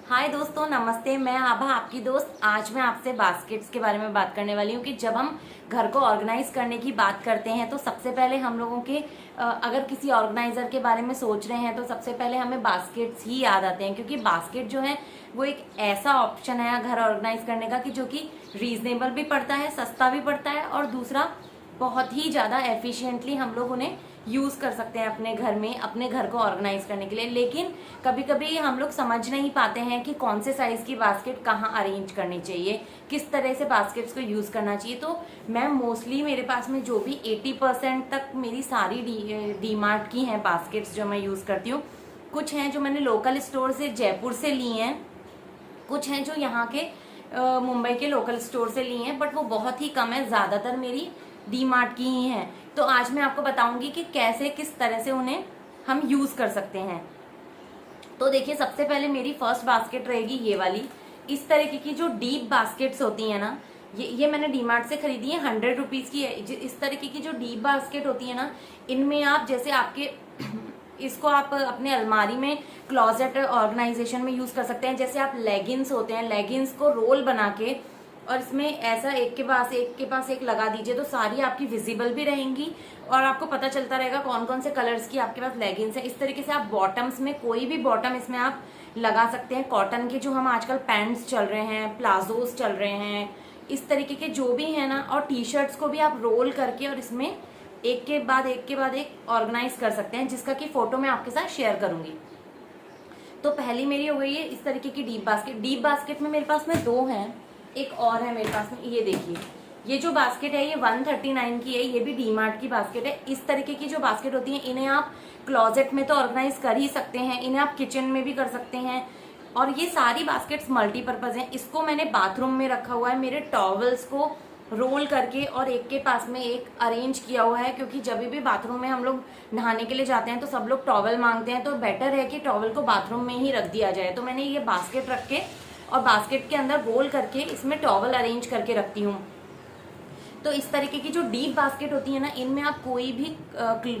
हाय दोस्तों, नमस्ते। मैं आभा, आपकी दोस्त। आज मैं आपसे बास्केट्स के बारे में बात करने वाली हूँ कि जब हम घर को ऑर्गेनाइज करने की बात करते हैं तो सबसे पहले हम लोगों के अगर किसी ऑर्गेनाइजर के बारे में सोच रहे हैं तो सबसे पहले हमें बास्केट्स ही याद आते हैं, क्योंकि बास्केट जो है वो एक ऐसा ऑप्शन है घर ऑर्गेनाइज करने का कि जो कि रीजनेबल भी पड़ता है, सस्ता भी पड़ता है, और दूसरा बहुत ही ज़्यादा एफिशिएंटली हम लोग उन्हें यूज़ कर सकते हैं अपने घर में, अपने घर को ऑर्गेनाइज करने के लिए। लेकिन कभी कभी हम लोग समझ नहीं पाते हैं कि कौन से साइज़ की बास्केट कहाँ अरेंज करनी चाहिए, किस तरह से बास्केट्स को यूज़ करना चाहिए। तो मैं मोस्टली मेरे पास में जो भी 80% तक मेरी सारी डी मार्ट की हैं बास्केट्स जो मैं यूज़ करती हूँ। कुछ हैं जो मैंने लोकल स्टोर से, जयपुर से ली हैं, कुछ हैं जो यहाँ के मुंबई के लोकल स्टोर से ली हैं, बट वो बहुत ही कम है। ज़्यादातर मेरी डी मार्ट की ही हैं। तो आज मैं आपको बताऊंगी कि कैसे, किस तरह से उन्हें हम यूज़ कर सकते हैं। तो देखिए, सबसे पहले मेरी फर्स्ट बास्केट रहेगी ये वाली। इस तरीके की जो डीप बास्केट्स होती है ना, ये मैंने डी मार्ट से खरीदी है, 100 रुपीज़ की है। इस तरीके की जो डीप बास्केट होती है ना, इनमें आप जैसे आपके इसको आप अपने अलमारी में, क्लोजेट ऑर्गेनाइजेशन में यूज कर सकते हैं। जैसे आप लेगिंग्स होते हैं, लेगिंग्स को रोल बना के और इसमें ऐसा एक के पास एक लगा दीजिए, तो सारी आपकी विजिबल भी रहेंगी और आपको पता चलता रहेगा कौन कौन से कलर्स की आपके पास लेगिंग्स है। इस तरीके से आप बॉटम्स में, कोई भी बॉटम इसमें आप लगा सकते हैं। कॉटन के जो हम आजकल पैंट्स चल रहे हैं, प्लाजोज चल रहे हैं, इस तरीके के जो भी है ना, और टी शर्ट्स को भी आप रोल करके और इसमें एक के बाद एक ऑर्गेनाइज कर सकते हैं, जिसका कि फोटो मैं आपके साथ शेयर करूंगी। तो पहली मेरी हो गई है इस तरीके की डीप बास्केट। डीप बास्केट में मेरे पास में दो हैं, एक और है मेरे पास में। ये देखिए, ये जो बास्केट है ये 139 की है, ये भी डी मार्ट की बास्केट है। इस तरीके की जो बास्केट होती है, इन्हें आप क्लोजेट में तो ऑर्गेनाइज कर ही सकते हैं, इन्हें आप किचन में भी कर सकते हैं। और ये सारी बास्केट्स मल्टीपर्पज हैं। इसको मैंने बाथरूम में रखा हुआ है, मेरे टॉवल्स को रोल करके और एक के पास में एक अरेंज किया हुआ है, क्योंकि जब भी बाथरूम में हम लोग नहाने के लिए जाते हैं तो सब लोग टॉवल मांगते हैं, तो बेटर है कि टॉवल को बाथरूम में ही रख दिया जाए। तो मैंने ये बास्केट रख के और बास्केट के अंदर रोल करके इसमें टॉवल अरेंज करके रखती हूँ। तो इस तरीके की जो डीप बास्केट होती है ना, इनमें आप कोई भी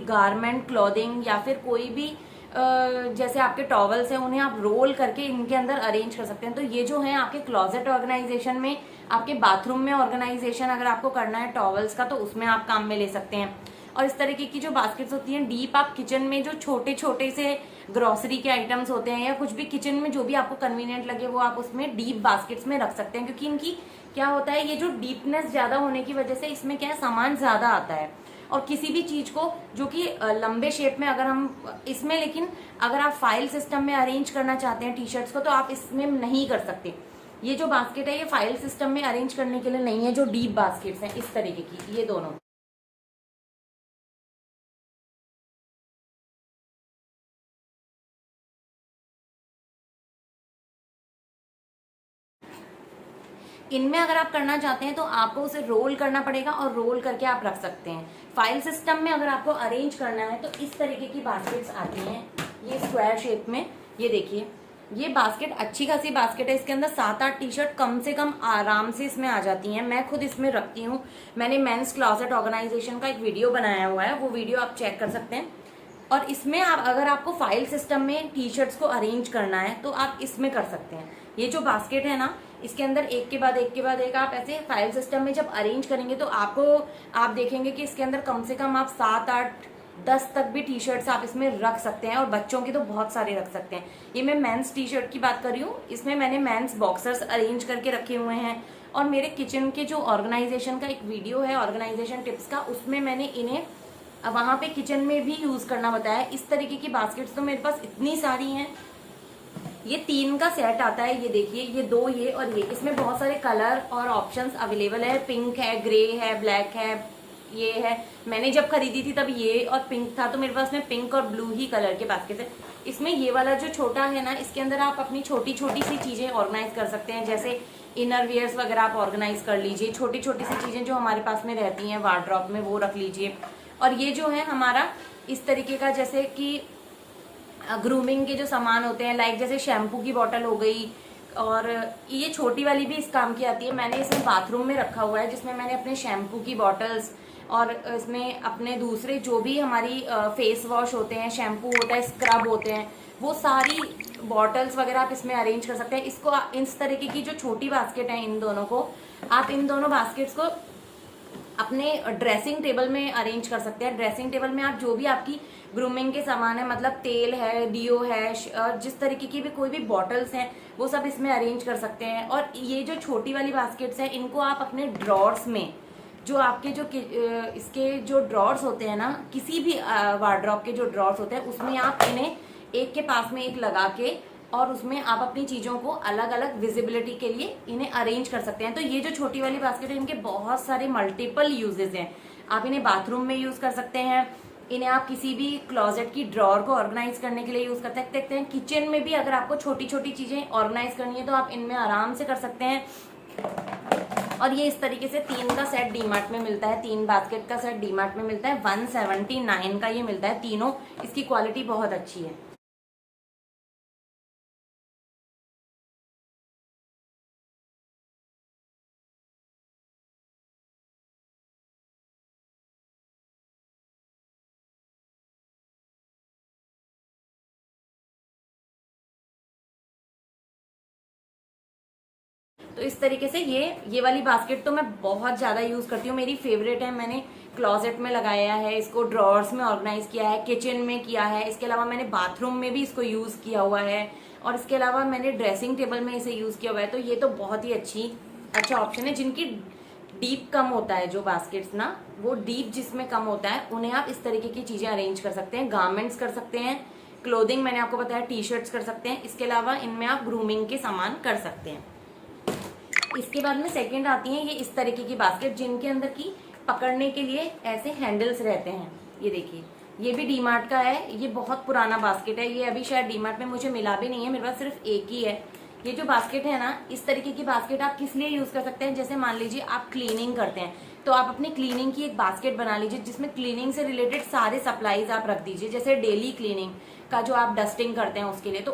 गारमेंट, क्लॉथिंग या फिर कोई भी जैसे आपके टॉवल्स हैं, उन्हें आप रोल करके इनके अंदर अरेंज कर सकते हैं। तो ये जो है आपके क्लोजेट ऑर्गेनाइजेशन में, आपके बाथरूम में ऑर्गेनाइजेशन अगर आपको करना है टॉवल्स का, तो उसमें आप काम में ले सकते हैं। और इस तरीके की जो बास्केट्स होती हैं डीप, आप किचन में जो छोटे छोटे से ग्रोसरी के आइटम्स होते हैं या कुछ भी किचन में जो भी आपको कन्वीनियंट लगे, वो आप उसमें डीप बास्केट्स में रख सकते हैं। क्योंकि इनकी क्या होता है, ये जो डीपनेस ज्यादा होने की वजह से इसमें क्या है, सामान ज्यादा आता है। और किसी भी चीज को जो कि लंबे शेप में अगर हम इसमें, लेकिन अगर आप फाइल सिस्टम में अरेंज करना चाहते हैं टी शर्ट्स को, तो आप इसमें नहीं कर सकते। ये जो बास्केट है ये फाइल सिस्टम में अरेंज करने के लिए नहीं है। जो डीप बास्केट्स हैं इस तरीके की, ये दोनों, इनमें अगर आप करना चाहते हैं तो आपको उसे रोल करना पड़ेगा और रोल करके आप रख सकते हैं। फाइल सिस्टम में अगर आपको अरेंज करना है तो इस तरीके की बास्केट्स आती हैं, ये स्क्वायर शेप में। ये देखिए, ये बास्केट अच्छी खासी बास्केट है। इसके अंदर 7-8 टी शर्ट कम से कम आराम से इसमें आ जाती हैं। मैं खुद इसमें रखती हूँ। मैंने मेंस क्लोजेट ऑर्गेनाइजेशन का एक वीडियो बनाया हुआ है, वो वीडियो आप चेक कर सकते हैं। और इसमें आप, अगर आपको फाइल सिस्टम में टी शर्ट्स को अरेंज करना है तो आप इसमें कर सकते हैं। ये जो बास्केट है ना, इसके अंदर एक के बाद एक आप ऐसे फाइल सिस्टम में जब अरेंज करेंगे तो आप देखेंगे कि इसके अंदर कम से कम आप 7-8-10 तक भी टी शर्ट्स आप इसमें रख सकते हैं, और बच्चों की तो बहुत सारे रख सकते हैं। ये मैं मेंस टी शर्ट की बात कर रही हूँ। इसमें मैंने मेंस बॉक्सर्स अरेंज करके रखे हुए हैं। और मेरे किचन के जो ऑर्गेनाइजेशन का एक वीडियो है, ऑर्गेनाइजेशन टिप्स का, उसमें मैंने इन्हें वहां पे किचन में भी यूज करना बताया है। इस तरीके की बास्केट्स तो मेरे पास इतनी सारी हैं। ये 3 का सेट आता है, ये देखिए, ये 2, ये और ये। इसमें बहुत सारे कलर और ऑप्शंस अवेलेबल है। पिंक है, ग्रे है, ब्लैक है, ये है। मैंने जब खरीदी थी तब ये और पिंक था, तो मेरे पास में पिंक और ब्लू ही कलर के बास्केट है। इसमें ये वाला जो छोटा है ना, इसके अंदर आप अपनी छोटी छोटी सी चीजें ऑर्गेनाइज कर सकते हैं। जैसे इनर वियर्स वगैरह आप ऑर्गेनाइज कर लीजिए, छोटी छोटी सी चीजें जो हमारे पास में रहती हैं वार्डरोब में, वो रख लीजिए। और ये जो है हमारा इस तरीके का, जैसे कि ग्रूमिंग के जो सामान होते हैं, लाइक जैसे शैम्पू की बोतल हो गई, और ये छोटी वाली भी इस काम की आती है। मैंने इसे बाथरूम में रखा हुआ है, जिसमें मैंने अपने शैम्पू की बॉटल्स, और इसमें अपने दूसरे जो भी हमारी फेस वॉश होते हैं, शैम्पू होता है, स्क्रब होते हैं, वो सारी बॉटल्स वगैरह आप इसमें अरेंज कर सकते हैं। इसको इस तरीके की जो छोटी बास्केट है, इन दोनों को आप इन दोनों बास्केट्स को अपने ड्रेसिंग टेबल में अरेंज कर सकते हैं। ड्रेसिंग टेबल में आप जो भी आपकी ग्रूमिंग के सामान है, मतलब तेल है, डियो है, जिस तरीके की भी कोई भी बॉटल्स हैं, वो सब इसमें अरेंज कर सकते हैं। और ये जो छोटी वाली बास्केट्स हैं, इनको आप अपने ड्रॉर्स में, जो आपके जो इसके जो ड्रॉर्स होते हैं ना, किसी भी वार्डरोब के जो ड्रॉर्स होते हैं, उसमें आप इन्हें एक के पास में एक लगा के और उसमें आप अपनी चीज़ों को अलग अलग विजिबिलिटी के लिए इन्हें अरेंज कर सकते हैं। तो ये जो छोटी वाली बास्केट है, इनके बहुत सारे मल्टीपल यूजेस हैं। आप इन्हें बाथरूम में यूज़ कर सकते हैं, इन्हें आप किसी भी क्लोजेट की ड्रॉर को ऑर्गेनाइज करने के लिए यूज़ कर सकते हैं। किचन में भी अगर आपको छोटी छोटी चीज़ें ऑर्गेनाइज करनी है तो आप इनमें आराम से कर सकते हैं। और ये इस तरीके से 3 का सेट डीमार्ट में मिलता है, 3 बास्केट का सेट डीमार्ट में मिलता है। 179 का ये मिलता है तीनों। इसकी क्वालिटी बहुत अच्छी है। तो इस तरीके से ये वाली बास्केट तो मैं बहुत ज़्यादा यूज़ करती हूँ, मेरी फेवरेट है। मैंने क्लोजेट में लगाया है इसको, ड्रॉर्स में ऑर्गेनाइज किया है, किचन में किया है, इसके अलावा मैंने बाथरूम में भी इसको यूज़ किया हुआ है, और इसके अलावा मैंने ड्रेसिंग टेबल में इसे यूज़ किया हुआ है। तो ये तो बहुत ही अच्छा ऑप्शन है। जिनकी डीप कम होता है, जो बास्केट्स ना, वो डीप जिसमें कम होता है, उन्हें आप इस तरीके की चीज़ें अरेंज कर सकते हैं। गारमेंट्स कर सकते हैं, क्लोथिंग मैंने आपको बताया, टी शर्ट्स कर सकते हैं। इसके अलावा इनमें आप ग्रूमिंग के सामान कर सकते हैं। इसके बाद में सेकंड आती है ये इस तरीके की बास्केट, जिनके अंदर की पकड़ने के लिए ऐसे हैंडल्स रहते हैं। ये देखिए, ये भी डीमार्ट का है। ये बहुत पुराना बास्केट है, ये अभी शायद डीमार्ट में मुझे मिला भी नहीं है, मेरे पास सिर्फ एक ही है। ये जो बास्केट है ना, इस तरीके की बास्केट आप किस लिए यूज कर सकते हैं, जैसे मान लीजिए आप क्लीनिंग करते हैं, तो आप अपनी क्लीनिंग की एक बास्केट बना लीजिए, जिसमें क्लीनिंग से रिलेटेड सारे सप्लाईज आप रख दीजिए। जैसे डेली क्लीनिंग का जो आप डस्टिंग करते हैं उसके लिए, तो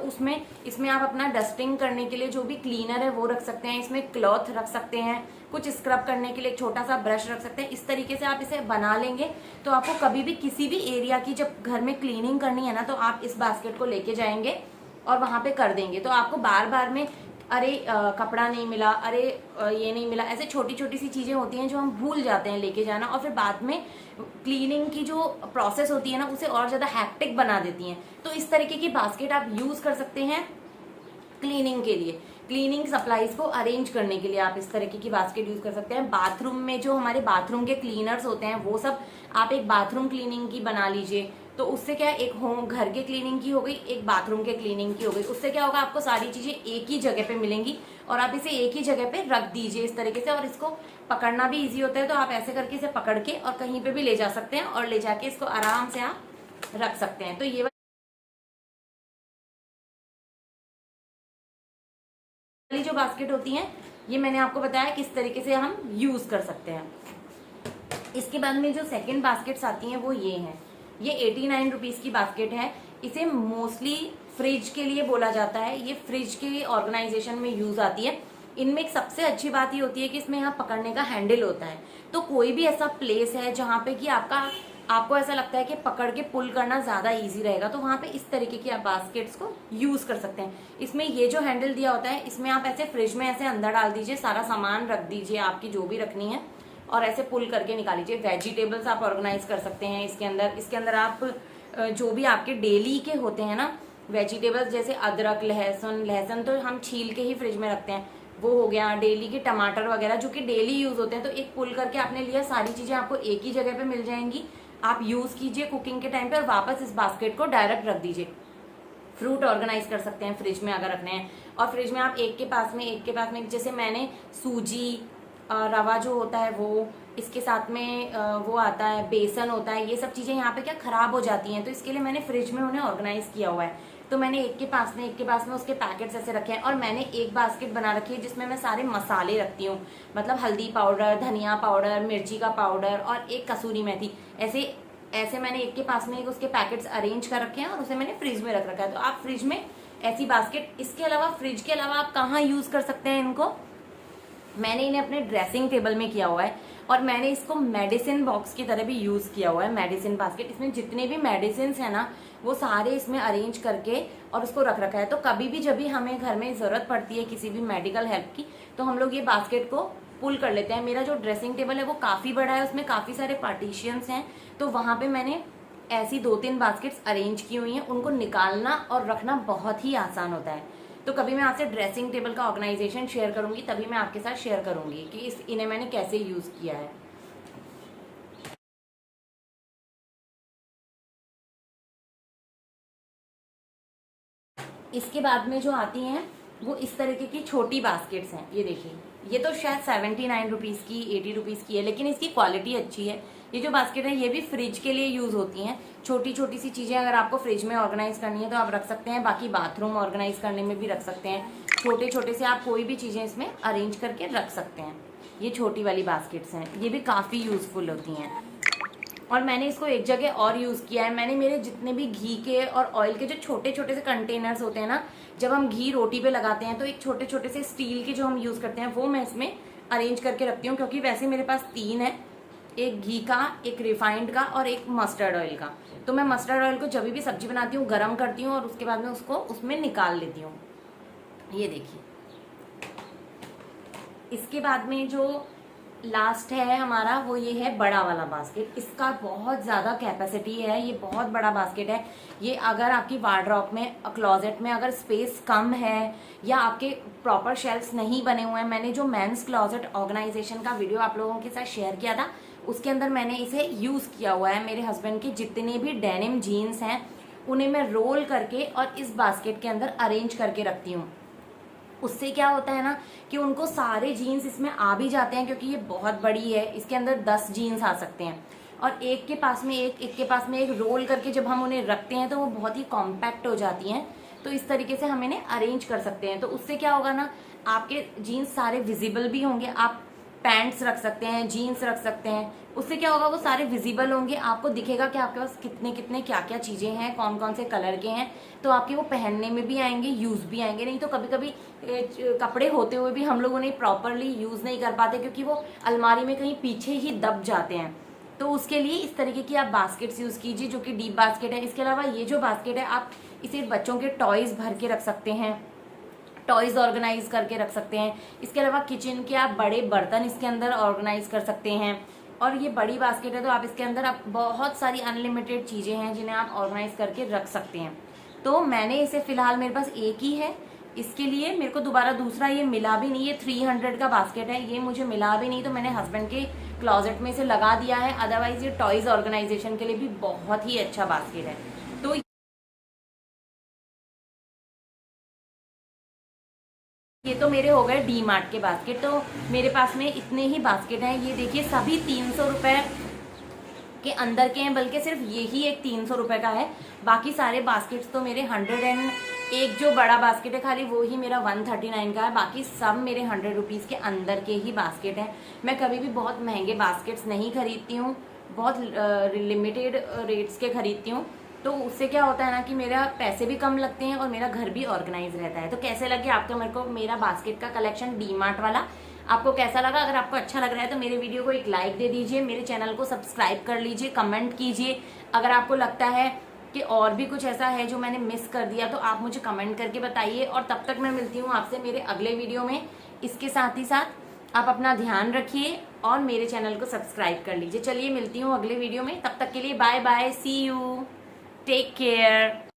इसमें आप अपना डस्टिंग करने के लिए जो भी क्लीनर है वो रख सकते हैं। इसमें क्लॉथ रख सकते हैं, कुछ स्क्रब करने के लिए एक छोटा सा ब्रश रख सकते हैं। इस तरीके से आप इसे बना लेंगे तो आपको कभी भी किसी भी एरिया की जब घर में क्लीनिंग करनी है ना, तो आप इस बास्केट को लेके जाएंगे और वहां पे कर देंगे। तो आपको बार बार में अरे कपड़ा नहीं मिला, अरे ये नहीं मिला, ऐसे छोटी छोटी सी चीजें होती हैं जो हम भूल जाते हैं लेके जाना, और फिर बाद में क्लीनिंग की जो प्रोसेस होती है ना, उसे और ज्यादा हैक्टिक बना देती हैं। तो इस तरीके की बास्केट आप यूज कर सकते हैं क्लीनिंग के लिए, क्लीनिंग सप्लाईज को अरेंज करने के लिए आप इस तरीके की बास्केट यूज कर सकते हैं। बाथरूम में जो हमारे बाथरूम के क्लीनर्स होते हैं, वो सब आप एक बाथरूम क्लीनिंग की बना लीजिए। तो उससे क्या है, एक होम घर के क्लीनिंग की हो गई, एक बाथरूम के क्लीनिंग की हो गई। उससे क्या होगा, आपको सारी चीजें एक ही जगह पे मिलेंगी और आप इसे एक ही जगह पे रख दीजिए इस तरीके से। और इसको पकड़ना भी इजी होता है, तो आप ऐसे करके इसे पकड़ के और कहीं पे भी ले जा सकते हैं और ले जाके इसको आराम से आप रख सकते हैं। तो ये वाली जो बास्केट होती है, ये मैंने आपको बताया किस तरीके से हम यूज कर सकते हैं। इसके बाद में जो सेकंड बास्केट्स आती हैं वो ये हैं। ये 89 रुपीज की बास्केट है। इसे मोस्टली फ्रिज के लिए बोला जाता है, ये फ्रिज के ऑर्गेनाइजेशन में यूज आती है। इनमें एक सबसे अच्छी बात ये होती है कि इसमें यहाँ पकड़ने का हैंडल होता है। तो कोई भी ऐसा प्लेस है जहाँ पे कि आपको ऐसा लगता है कि पकड़ के पुल करना ज्यादा इजी रहेगा, तो वहां पे इस तरीके की आप बास्केट्स को यूज कर सकते हैं। इसमें ये जो हैंडल दिया होता है, इसमें आप ऐसे फ्रिज में ऐसे अंदर डाल दीजिए, सारा सामान रख दीजिए आपकी जो भी रखनी है, और ऐसे पुल करके निकाल लीजिए। वेजिटेबल्स आप ऑर्गेनाइज कर सकते हैं इसके अंदर आप जो भी आपके डेली के होते हैं ना वेजिटेबल्स, जैसे अदरक, लहसुन तो हम छील के ही फ्रिज में रखते हैं, वो हो गया। डेली के टमाटर वगैरह जो कि डेली यूज होते हैं, तो एक पुल करके आपने लिया, सारी चीजें आपको एक ही जगह पे मिल जाएंगी। आप यूज कीजिए कुकिंग के टाइम पे और वापस इस बास्केट को डायरेक्ट रख दीजिए। फ्रूट ऑर्गेनाइज कर सकते हैं फ्रिज में अगर रखने हैं, और फ्रिज में आप एक के पास में जैसे मैंने सूजी, रवा जो होता है वो, इसके साथ में वो आता है, बेसन होता है, ये सब चीजें यहाँ पे क्या खराब हो जाती हैं, तो इसके लिए मैंने फ्रिज में उन्हें ऑर्गेनाइज किया हुआ है। तो मैंने एक के पास में उसके पैकेट्स ऐसे रखे हैं, और मैंने एक बास्केट बना रखी है जिसमें मैं सारे मसाले रखती हूँ, मतलब हल्दी पाउडर, धनिया पाउडर, मिर्ची का पाउडर और एक कसूरी मेथी। ऐसे मैंने एक के पास में एक उसके पैकेट्स अरेंज कर रखे हैं और उसे मैंने फ्रिज में रख रखा है। तो आप फ्रिज में ऐसी बास्केट, इसके अलावा फ्रिज के अलावा आप कहाँ यूज कर सकते हैं इनको, मैंने इन्हें अपने ड्रेसिंग टेबल में किया हुआ है और मैंने इसको मेडिसिन बॉक्स की तरह भी यूज किया हुआ है, मेडिसिन बास्केट। इसमें जितने भी मेडिसिन है ना वो सारे इसमें अरेंज करके और उसको रख रखा है। तो कभी भी जब भी हमें घर में जरूरत पड़ती है किसी भी मेडिकल हेल्प की तो हम लोग ये बास्केट को पुल कर लेते हैं। मेरा जो ड्रेसिंग टेबल है वो काफी बड़ा है, उसमें काफी सारे पार्टीशियंस हैं, तो वहां पे मैंने ऐसी 2-3 बास्केट्स अरेंज की हुई हैं। उनको निकालना और रखना बहुत ही आसान होता है। तो कभी मैं आपसे ड्रेसिंग टेबल का ऑर्गेनाइजेशन शेयर करूंगी, तभी मैं आपके साथ शेयर करूंगी कि इन्हें मैंने कैसे यूज किया है। इसके बाद में जो आती हैं वो इस तरीके की छोटी बास्केट्स हैं। ये देखिए, ये तो शायद 79 रुपीज़ की 80 रुपीज़ की है, लेकिन इसकी क्वालिटी अच्छी है। ये जो बास्केट है ये भी फ्रिज के लिए यूज होती हैं। छोटी छोटी सी चीजें अगर आपको फ्रिज में ऑर्गेनाइज करनी है तो आप रख सकते हैं, बाकी बाथरूम ऑर्गेनाइज करने में भी रख सकते हैं। छोटे छोटे से आप कोई भी चीजें इसमें अरेंज करके रख सकते हैं। ये छोटी वाली बास्केट्स हैं, ये भी काफी यूजफुल होती हैं। और मैंने इसको एक जगह और यूज किया है। मैंने मेरे जितने भी घी के और ऑयल के जो छोटे छोटे से कंटेनर्स होते हैं ना, जब हम घी रोटी पे लगाते हैं तो एक छोटे छोटे से स्टील के जो हम यूज करते हैं वो मैं इसमें अरेंज करके रखती हूँ, क्योंकि वैसे मेरे पास 3 है, एक घी का, एक रिफाइंड का और एक मस्टर्ड ऑयल का। तो मैं मस्टर्ड ऑयल को जब भी सब्जी बनाती हूँ गर्म करती हूँ और उसके बाद में उसको उसमें निकाल लेती हूँ। ये देखिए, इसके बाद में जो लास्ट है हमारा वो ये है बड़ा वाला बास्केट। इसका बहुत ज़्यादा कैपेसिटी है, ये बहुत बड़ा बास्केट है। ये अगर आपकी वार्डरोब में, क्लोजेट में अगर स्पेस कम है या आपके प्रॉपर शेल्फ्स नहीं बने हुए हैं, मैंने जो मेंस क्लोजेट ऑर्गेनाइजेशन का वीडियो आप लोगों के साथ शेयर किया था उसके अंदर मैंने इसे यूज़ किया हुआ है। मेरे हस्बैंड के जितने भी डेनिम जीन्स हैं उन्हें मैं रोल करके और इस बास्केट के अंदर अरेंज करके रखती हूँ। उससे क्या होता है ना कि उनको सारे जीन्स इसमें आ भी जाते हैं, क्योंकि ये बहुत बड़ी है, इसके अंदर 10 जीन्स आ सकते हैं। और एक के पास में एक के पास में एक रोल करके जब हम उन्हें रखते हैं तो वो बहुत ही कॉम्पैक्ट हो जाती हैं। तो इस तरीके से हम इन्हें अरेंज कर सकते हैं। तो उससे क्या होगा ना, आपके जीन्स सारे विजिबल भी होंगे। आप पैंट्स रख सकते हैं, जीन्स रख सकते हैं, उससे क्या होगा वो सारे विजिबल होंगे। आपको दिखेगा कि आपके पास कितने कितने क्या क्या चीज़ें हैं, कौन कौन से कलर के हैं, तो आपके वो पहनने में भी आएंगे, यूज़ भी आएंगे। नहीं तो कभी कभी कपड़े होते हुए भी हम लोग उन्हें प्रॉपरली यूज़ नहीं कर पाते, क्योंकि वो अलमारी में कहीं पीछे ही दब जाते हैं। तो उसके लिए इस तरीके की आप बास्केट्स यूज़ कीजिए, जो कि डीप बास्केट है। इसके अलावा ये जो बास्केट है आप इसे बच्चों के टॉयज़ भर के रख सकते हैं, टॉयज ऑर्गेनाइज करके रख सकते हैं। इसके अलावा किचन के आप बड़े बर्तन इसके अंदर ऑर्गेनाइज कर सकते हैं। और ये बड़ी बास्केट है तो आप इसके अंदर आप बहुत सारी अनलिमिटेड चीज़ें हैं जिन्हें आप ऑर्गेनाइज करके रख सकते हैं। तो मैंने इसे फिलहाल, मेरे पास एक ही है, इसके लिए मेरे को दोबारा दूसरा ये मिला भी नहीं। ये 300 का बास्केट है, ये मुझे मिला भी नहीं, तो मैंने हस्बैंड के क्लोजेट में इसे लगा दिया है। अदरवाइज ये टॉयज ऑर्गेनाइजेशन के लिए भी बहुत ही अच्छा बास्केट है। तो ये तो मेरे हो गए डी मार्ट के बास्केट। तो मेरे पास में इतने ही बास्केट हैं। ये देखिए सभी 300 रुपये के अंदर के हैं, बल्कि सिर्फ यही एक 300 रुपये का है। बाकी सारे बास्केट्स तो मेरे 101, जो बड़ा बास्केट है खाली वो ही मेरा 139 का है। बाकी सब मेरे 100 रुपीज़ के अंदर के ही बास्केट हैं। मैं कभी भी बहुत महंगे बास्केट्स नहीं खरीदती हूँ, बहुत लिमिटेड रेट्स के खरीदती हूँ। तो उससे क्या होता है ना कि मेरा पैसे भी कम लगते हैं और मेरा घर भी ऑर्गेनाइज रहता है। तो कैसे लगे आपको मेरे को मेरा बास्केट का कलेक्शन डी मार्ट वाला, आपको कैसा लगा? अगर आपको अच्छा लग रहा है तो मेरे वीडियो को एक लाइक दे दीजिए, मेरे चैनल को सब्सक्राइब कर लीजिए, कमेंट कीजिए। अगर आपको लगता है कि और भी कुछ ऐसा है जो मैंने मिस कर दिया तो आप मुझे कमेंट करके बताइए। और तब तक मैं मिलती हूँ आपसे मेरे अगले वीडियो में। इसके साथ ही साथ आप अपना ध्यान रखिए और मेरे चैनल को सब्सक्राइब कर लीजिए। चलिए मिलती हूँ अगले वीडियो में, तब तक के लिए bye bye, see you, take care.